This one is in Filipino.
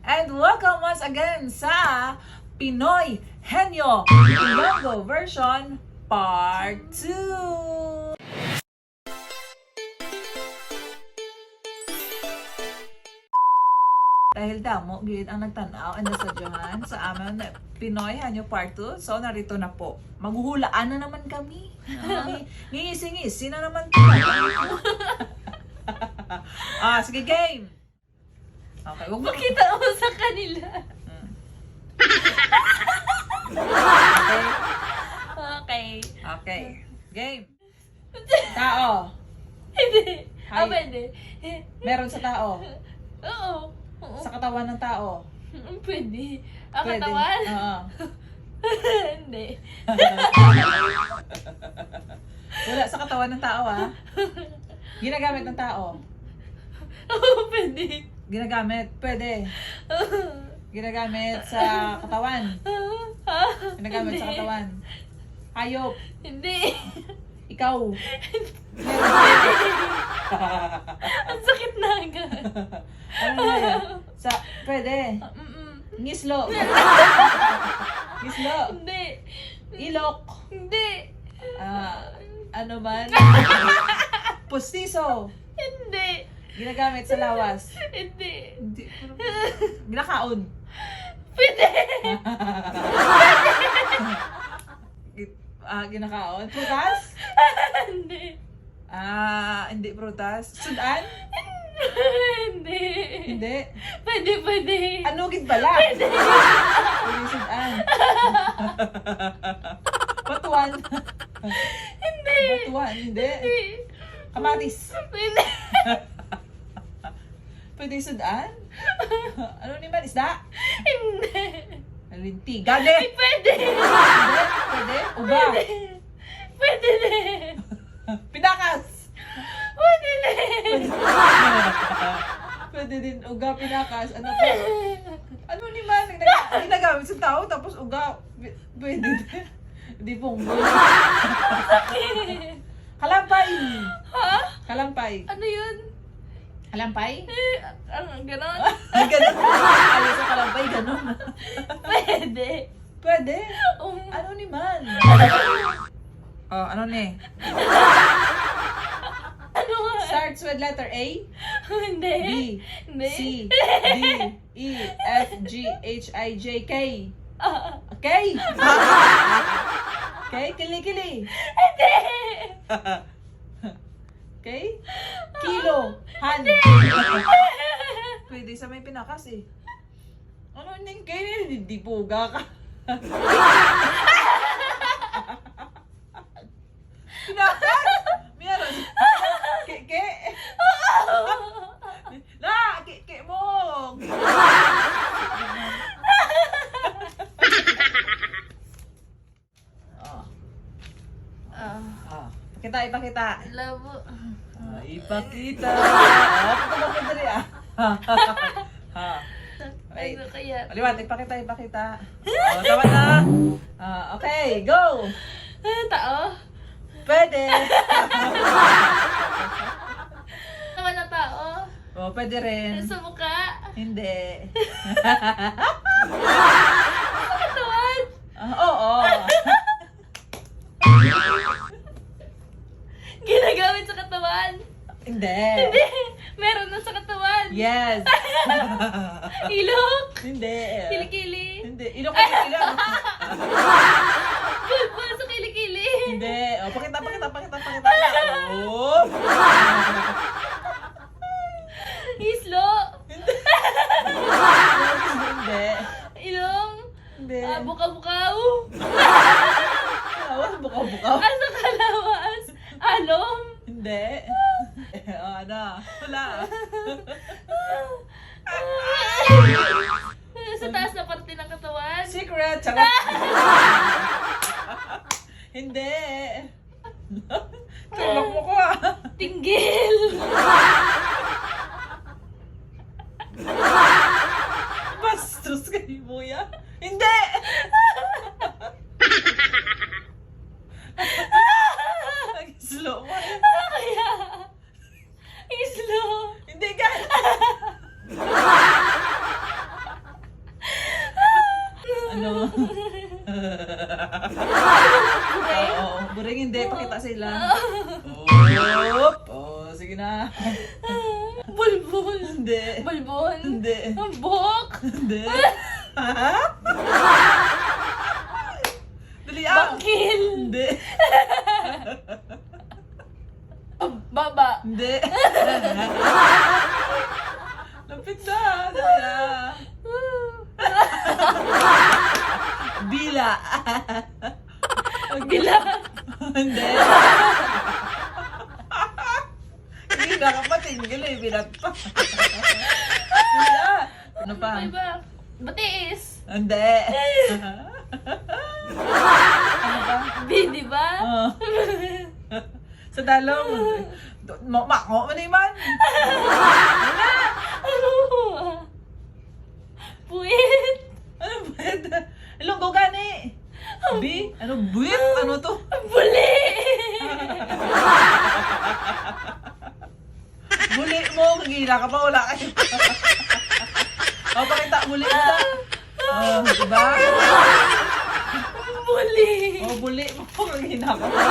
And welcome once again sa Pinoy Henyo Ilonggo version Part 2. Dahil damo, gilid ang nagtanaw and nasadyahan sa amin na Pinoy Henyo Part 2. So, narito na po. Maghuhulaan na naman kami. Ngingisi-ngisi na naman po. Sige, game! Okay, wag mo. Makita mo sa kanila. Okay. Okay. Game. Tao. Hindi. Hi. Pwede. Meron sa tao. Oo. Sa katawan ng tao. Pwede. Ang Pwede. katawan? Oo. Hindi. Wala sa katawan ng tao, ha? Ginagamit ng tao. Oo, pwede. Ginagamit. Pwede. Ginagamit sa katawan. Ginagamit sa katawan. Hayop. Hindi. Ikaw. Ang sakit na agad. Ano na yan? Pwede. Ngislo. Ngislo. Hindi. Ilok. Hindi. Ano man? Pustiso. Hindi. Ginagamit sa lawas. Hindi. Hindi. Ginakaon. Pwede. Ginakaon. Prutas? Hindi. Hindi prutas. Sudan? Hindi. Hindi. Pwede. Anugid bala? Pwede sudan. Batuan? Hindi. Batuan? Hindi. Kamatis? Pwede. Pwede sudan? Ano naman? Isda? Hindi. Linti. Gade? Pwede. Hindi. Pwede? Uga? Pwede din. Pinakas? Pwede din. Pwede din. Uga, pinakas. Ano pa? Ano naman? Ginagamit sa tao tapos uga. Pwede din. Hindi punggol. Kalampay. Ha? Kalampay. Ano yun? Kalampay? Ganon? Ganon. Ayaw sa kalampay, ganon. Pwede. Pwede. Ano naman? Ano ni? Ano nga? Starts with letter A, Hindi. B, Hindi. C, D, E, F, G, H, I, J, K. Okay? Okay? Kili-kili. Hindi. Okay? Kilo. Han. Pwede sa may pinakas eh. Ano yung kayo? Hindi buga ka. Pinakas? Meron. Ke? Ke mo. Ipakita. Labo. Ipakita. Ito ba ko dali Wait. Ano kaya? Aliwat, ipakita. Tama na. Okay, go. Tao? Pwede. Naman na tao? Pwede rin. Sa mukha? Hindi. Sa katawan? Oo. Ginagamit sa katawan? Hindi. Hindi. Meron na sa katawan? Yes. Ilok? Hindi. Kilikili? Hindi. Ilok ka ilang. Bulbul sa kilikili? Hindi. Pakita. Oh. Islo? Hindi. Ilong? Hindi. Bukaw-bukaw? Awas, bukaw-bukaw. Asa kalawas? Alom? Hindi. Ano? Wala. Sa taas na parte ng katawan? Secret. Charot. Hindi. Tulak mo ko Tinggil! Bastos kayo mo yan. Hindi. Slow mo. Kaya? Islo? Hindi ka. Ano? Oo, buring hindi. Pakita sila. Oh, sige na. Bulbul. Hindi. Bulbul. Hindi. Bok. Hindi. Ha? Dali ah. Bangkil. Hindi. Baba. Hindi. Lapit na. Dali ah. Bila. Bila. Hindi. Hindi na ka patinggil eh. Bilat pa. Bila. Ano pa? Ano ba? Batiis. Hindi. Ano ba? Di ba? Oh. Sa dalong. Mako mo naman. Ano? Puwit. Ano ba? Ilonggo gani. B? Ano buwit? Ano to? Buli. Buli mo. Kagila ka pa. Wala kayo. O, pakita. Buli mo ta. Oh, diba? Buli. O, buli mo. Kagila ka pa.